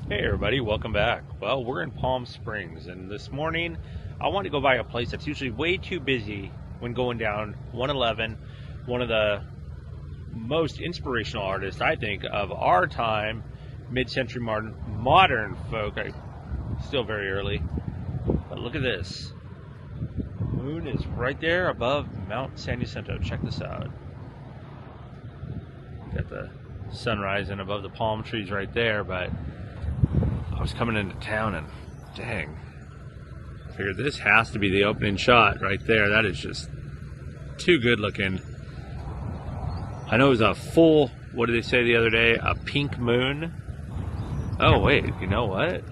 Hey everybody, welcome back. Well, we're in Palm Springs, and this morning I want to go by a place that's usually way too busy when going down 111, one of the most inspirational artists, I think, of our time, mid-century modern folk. Still very early, but look at this. The moon is right there above Mount San Jacinto. Check this out. Got the sun rising above the palm trees right there, but I was coming into town and dang, I figured this has to be the opening shot right there. That is just too good looking. I know it was a full, what did they say the other day? A pink moon. Oh wait, you know what?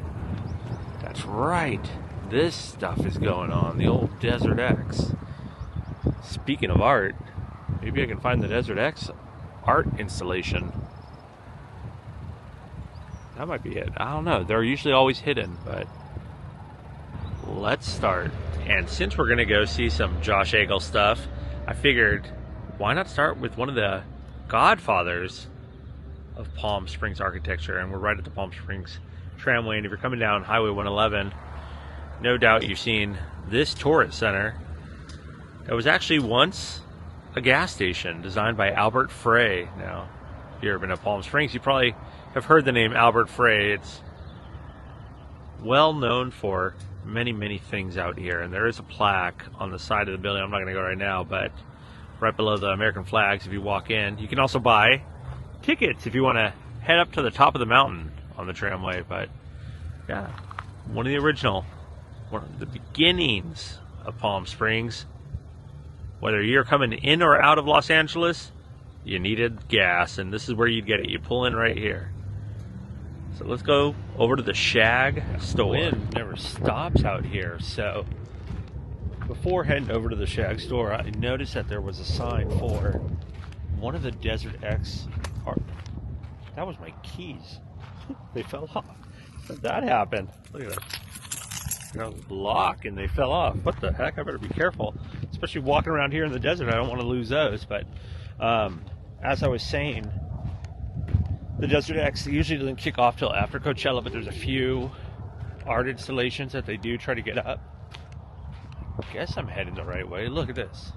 That's right. This stuff is going on. The old Desert X. Speaking of art, maybe I can find the Desert X art installation. That might be it. I don't know. They're usually always hidden, but let's start. And since we're going to go see some Josh AGLE stuff, I figured why not start with one of the godfathers of Palm Springs architecture. And we're right at the Palm Springs tramway. And if you're coming down Highway 111, no doubt you've seen this tourist center that was actually once a gas station designed by Albert Frey. Now, if you've ever been to Palm Springs, you probably have heard the name Albert Frey. It's well known for many things out here, and there is a plaque on the side of the building. I'm not going to go right now, but right below the American flags, if you walk in, you can also buy tickets if you want to head up to the top of the mountain on the tramway. But yeah, one of the beginnings of Palm Springs. Whether you're coming in or out of Los Angeles, you needed gas, and this is where you'd get it. You pull in right here. So let's go over to the Shag store. Wind never stops out here, so before heading over to the Shag store, I noticed that there was a sign for one of the Desert X art. That was my keys. They fell off. How did that happen? Look at that. Lock and they fell off. What the heck? I better be careful, especially walking around here in the desert. I don't want to lose those. But as I was saying, the Desert X usually doesn't kick off till after Coachella, but there's a few art installations that they do try to get up. I guess I'm heading the right way. Look at this.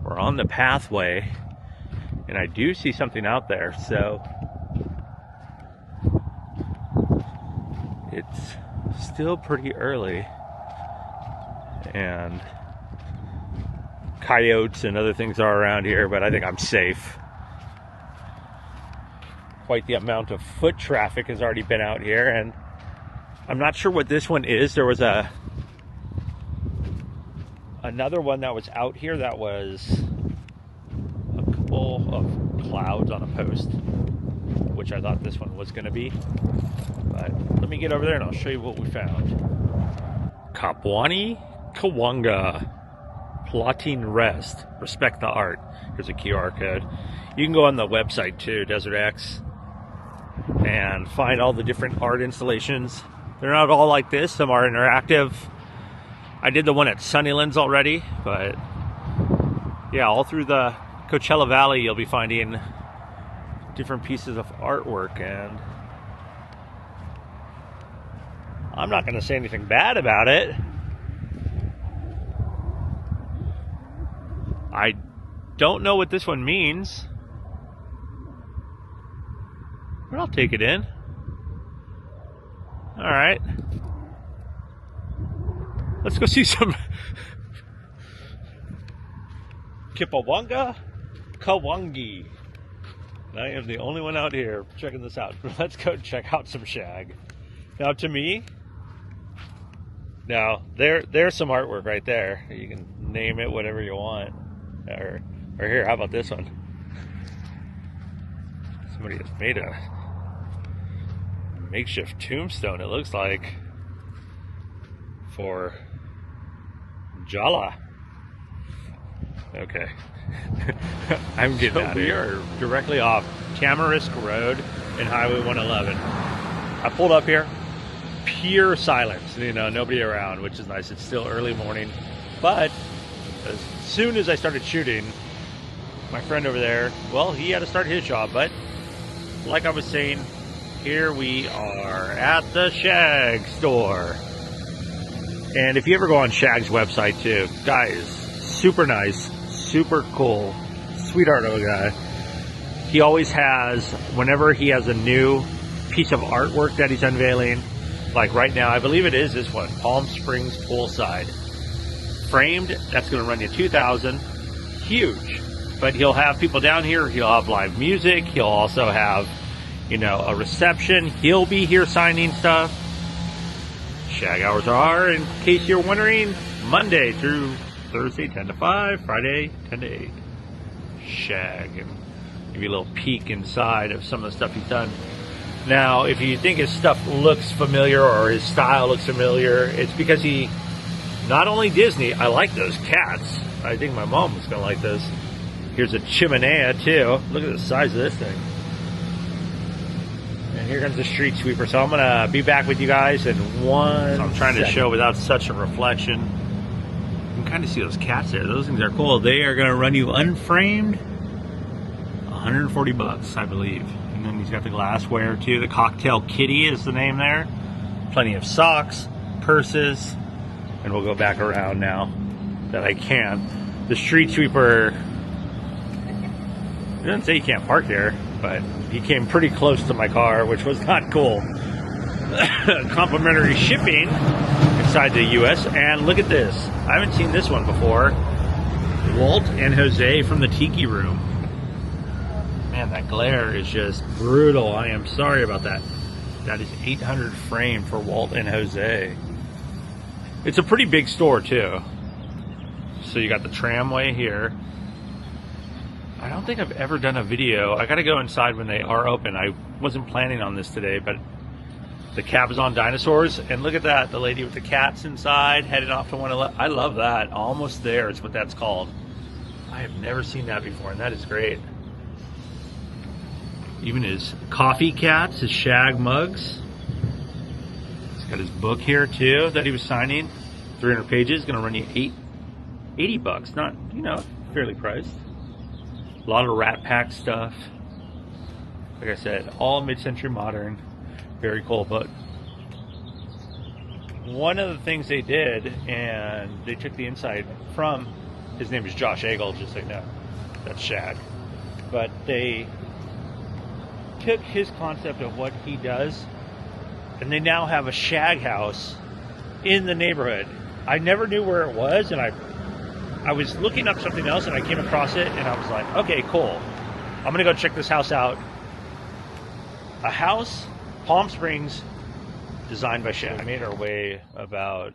We're on the pathway, and I do see something out there, so it's still pretty early, and coyotes and other things are around here, but I think I'm safe. Quite the amount of foot traffic has already been out here, and I'm not sure what this one is. There was another one that was out here that was a couple of clouds on a post, which I thought this one was going to be. But let me get over there and I'll show you what we found. Kapwani Kawanga Plotting Rest. Respect the art. Here's a QR code. You can go on the website too, Desert X, and find all the different art installations. They're not all like this. Some are interactive. I did the one at Sunnylands already, but yeah, all through the Coachella Valley you'll be finding different pieces of artwork, and I'm not going to say anything bad about it. I don't know what this one means, but I'll take it in. All right. Let's go see some Kipawanga Kawangi. I am the only one out here checking this out. Let's go check out some Shag. Now, to me, there's some artwork right there. You can name it whatever you want. Or here, how about this one? Somebody has made a makeshift tombstone, it looks like, for Jala. Okay. I'm getting out of here. We are directly off Tamarisk Road and Highway 111. I pulled up here, pure silence, nobody around, which is nice. It's still early morning, but as soon as I started shooting, my friend over there, well, he had to start his job, but like I was saying, here we are at the Shag store. And if you ever go on Shag's website too, guys, super nice, super cool, sweetheart of a guy. He always has, whenever he has a new piece of artwork that he's unveiling, like right now, I believe it is this one, Palm Springs Poolside. Framed, that's going to run you $2,000. Huge. But he'll have people down here, he'll have live music, he'll also have, you know, a reception. He'll be here signing stuff. Shag hours are, in case you're wondering, Monday through Thursday, 10 to 5, Friday, 10 to 8. Shag. And give you a little peek inside of some of the stuff he's done. Now, if you think his stuff looks familiar or his style looks familiar, it's because he, not only Disney, I like those cats. I think my mom was going to like those. Here's a chimenea, too. Look at the size of this thing. And here comes the street sweeper. So I'm going to be back with you guys in one So I'm trying to show without such a reflection. You can kind of see those cats there. Those things are cool. They are going to run you unframed $140, I believe. And then he's got the glassware, too. The Cocktail Kitty is the name there. Plenty of socks, purses. And we'll go back around now that I can. The street sweeper, it doesn't say you can't park there, but he came pretty close to my car, which was not cool. Complimentary shipping inside the U.S. And look at this. I haven't seen this one before. Walt and Jose from the Tiki Room. Man, that glare is just brutal. I am sorry about that. That is 800 frame for Walt and Jose. It's a pretty big store, too. So you got the tramway here. I don't think I've ever done a video. I gotta go inside when they are open. I wasn't planning on this today, but the Cabazon dinosaurs, and look at that, the lady with the cats inside, heading off to 111. I love that. Almost There is what that's called. I have never seen that before, and that is great. Even his coffee cats, his Shag mugs. He's got his book here, too, that he was signing. 300 pages, gonna run you $80. Not, you know, fairly priced. A lot of Rat Pack stuff. Like I said, all mid-century modern. Very cool. But one of the things they did, and they took the inside from, his name is Josh AGLE, just so you know. That's Shag. But they took his concept of what he does, and they now have a Shag House in the neighborhood. I never knew where it was, and I was looking up something else and I came across it and I was like, okay, cool. I'm gonna go check this house out. A house, Palm Springs, designed by Shag. We made our way about,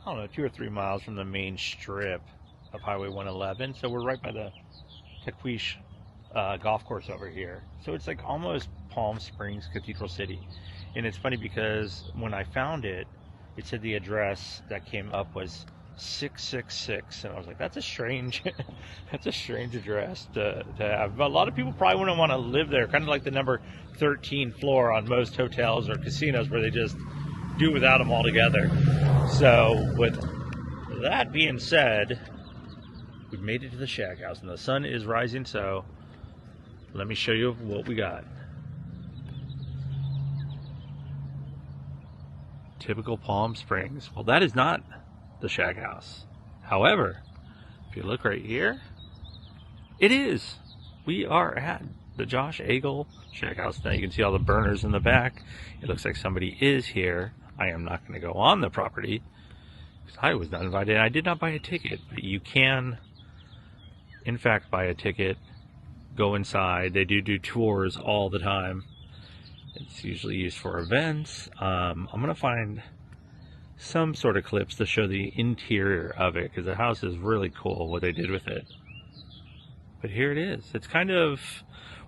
I don't know, 2 or 3 miles from the main strip of Highway 111. So we're right by the TIKI golf course over here. So it's like almost Palm Springs, Cathedral City. And it's funny because when I found it, it said the address that came up was 666, and I was like, that's a strange that's a strange address to have. But a lot of people probably wouldn't want to live there, kind of like the number 13 floor on most hotels or casinos where they just do without them altogether. So with that being said, we've made it to the Shag House and the sun is rising, so let me show you what we got. Typical Palm Springs. Well, that is not the Shag House. However, if you look right here, it is. We are at the Josh AGLE Shag House. Now you can see all the burners in the back. It looks like somebody is here. I am not going to go on the property because I was not invited. I did not buy a ticket, but you can, in fact, buy a ticket, go inside. They do tours all the time. It's usually used for events. I'm going to find some sort of clips to show the interior of it because the house is really cool what they did with it. But here it is. It's kind of,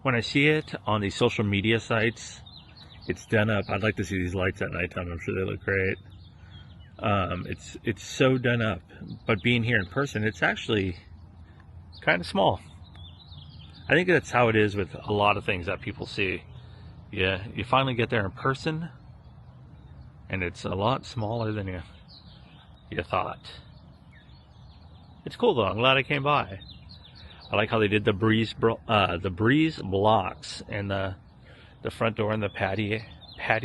when I see it on these social media sites, it's done up. I'd like to see these lights at nighttime. I'm sure they look great. It's so done up. But being here in person, it's actually kind of small. I think that's how it is with a lot of things that people see. Yeah, you finally get there in person, and it's a lot smaller than you thought. It's cool though. I'm glad I came by. I like how they did the breeze blocks and the the front door and the patio. I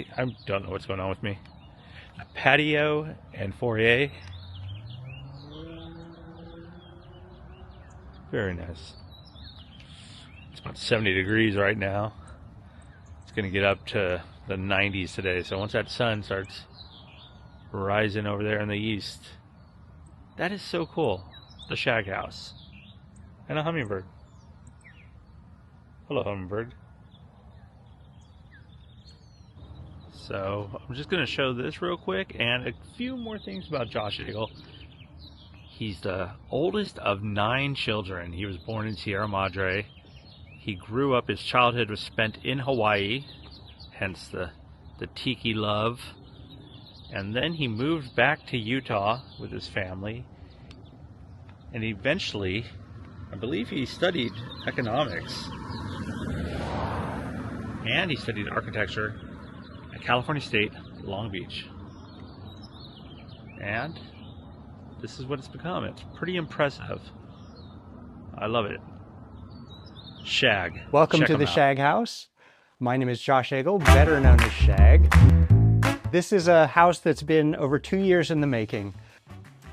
don't know what's going on with me. Patio and foyer. Very nice. It's about 70 degrees right now. It's going to get up to the 90s today. So once that sun starts rising over there in the east, that is so cool. The Shag House. And a hummingbird. Hello, hummingbird. So I'm just going to show this real quick and a few more things about Josh AGLE. He's the oldest of 9 children. He was born in Sierra Madre. He grew up, his childhood was spent in Hawaii, hence the TIKI love. And then he moved back to Utah with his family. And eventually, I believe he studied economics. And he studied architecture at California State, Long Beach. And this is what it's become. It's pretty impressive. I love it. Shag. Welcome to the Shag House. My name is Josh AGLE, better known as Shag. This is a house that's been over 2 years in the making.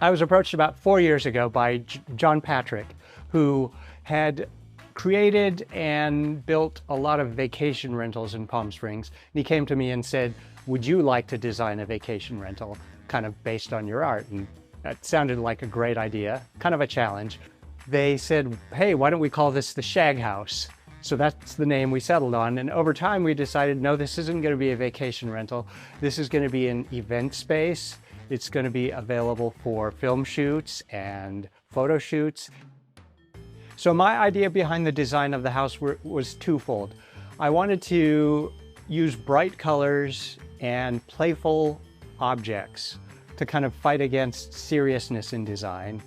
I was approached about 4 years ago by John Patrick, who had created and built a lot of vacation rentals in Palm Springs. And he came to me and said, would you like to design a vacation rental kind of based on your art? And that sounded like a great idea, kind of a challenge. They said, hey, why don't we call this the Shag House? So that's the name we settled on. And over time we decided, no, this isn't going to be a vacation rental. This is going to be an event space. It's going to be available for film shoots and photo shoots. So my idea behind the design of the house was twofold. I wanted to use bright colors and playful objects to kind of fight against seriousness in design.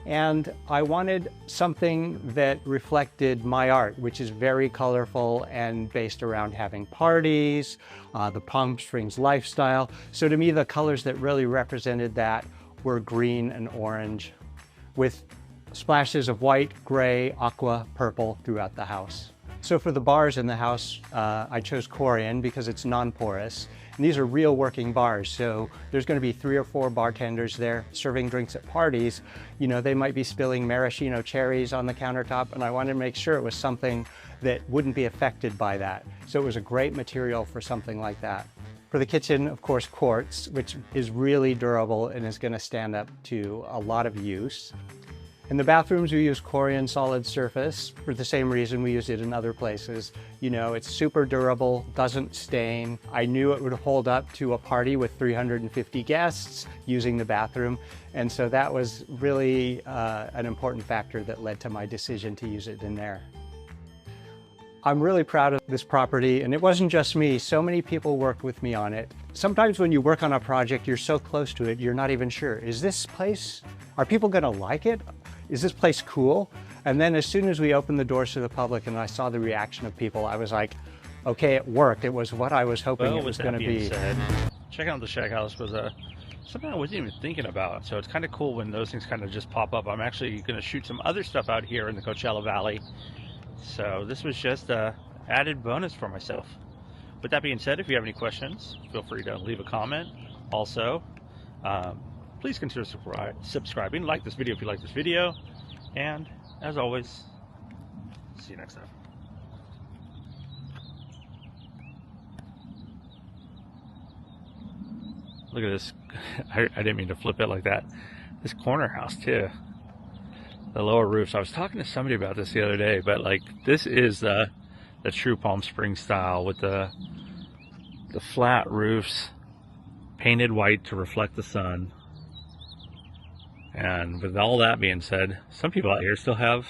And I wanted something that reflected my art, which is very colorful and based around having parties, the Palm Springs lifestyle. So to me, the colors that really represented that were green and orange, with splashes of white, gray, aqua, purple throughout the house. So for the bars in the house, I chose Corian because it's non-porous. And these are real working bars, so there's going to be 3 or 4 bartenders there serving drinks at parties. You know, they might be spilling maraschino cherries on the countertop, and I wanted to make sure it was something that wouldn't be affected by that. So it was a great material for something like that. For the kitchen, of course, quartz, which is really durable and is going to stand up to a lot of use. In the bathrooms, we use Corian solid surface for the same reason we use it in other places. You know, it's super durable, doesn't stain. I knew it would hold up to a party with 350 guests using the bathroom. And so that was really an important factor that led to my decision to use it in there. I'm really proud of this property, and it wasn't just me. So many people worked with me on it. Sometimes when you work on a project, you're so close to it, you're not even sure. Is this place, are people gonna like it? Is this place cool? And then as soon as we opened the doors to the public and I saw the reaction of people, I was like, okay, it worked. It was what I was hoping it was gonna be. Checking out the Shag House was something I wasn't even thinking about. So it's kind of cool when those things kind of just pop up. I'm actually gonna shoot some other stuff out here in the Coachella Valley. So this was just a added bonus for myself. With that being said, if you have any questions, feel free to leave a comment. Also, please consider subscribing. Like this video if you like this video. And as always, see you next time. Look at this. I didn't mean to flip it like that. This corner house too. The lower roofs. I was talking to somebody about this the other day, but like this is the true Palm Springs style with the flat roofs painted white to reflect the sun. And with all that being said, some people out here still have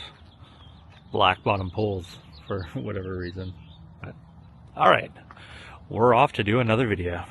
black bottom pools for whatever reason. But, all right, we're off to do another video.